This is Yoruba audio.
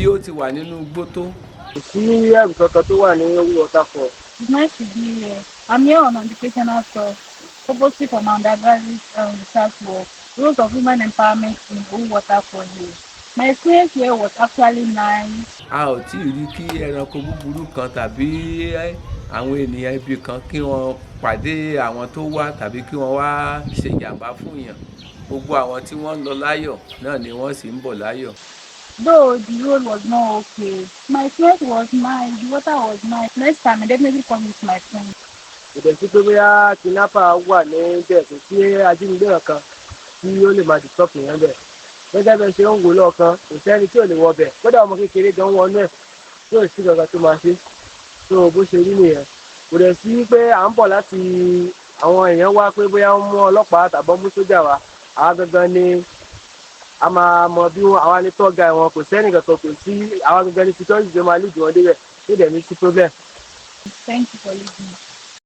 bí ó ti wà nínú igbó tó. Kò sí ẹ̀rù kankan tó wà ní Owu Waterfall. It's nice to be here. I'm here on educational stuff, opposite from undergraduate research work, rules of women empowerment in Owu Waterfall here. My experience here was actually nice. A ò tí ì rí kí ẹranko búburú kan tàbí àwọn ènìyàn ibi kan kí wọ́n pàdé àwọn tó wá tàbí kí wọ́n wá ṣe ìjàmbá fún yàn. Gbogbo àwọn tí wọ́n ń lọ láyọ̀ náà ni wọ́n sì ń bọ̀ láyọ̀. Though the road was not okay, my experience was nice, the water was nice. Next time I definitely come with my friends. Kò dẹ̀ sí pé bóyá kidnapper wà níbẹ̀, kò sí ajínigbé kan tí ó lè máa disturb èèyàn bẹ̀. Gẹ́gẹ́ bẹ́ẹ̀ ṣe ń wò lọ́ọ̀kan, kò sẹ́ni tí ò lè wọ bẹ̀. Kódà ọmọ kékeré gan wọnú ẹ̀ tí ò sí kankan tó máa ṣe. So bó ṣe rí nìyẹn. Kò dẹ̀ sí pé à ń bọ̀ láti àwọn èèyàn wá pé bóyá wọ́n mú ọlọ́pàá tàbí mú sójà wá. Àwa gangan ni a máa mọ bí àwa ní tour guide wọn, kò sẹ́ni kankan, kò sí àwa gangan ní security tó máa lead wọn débẹ̀. Ó dẹ̀ ní sí problem. Thank you for listening.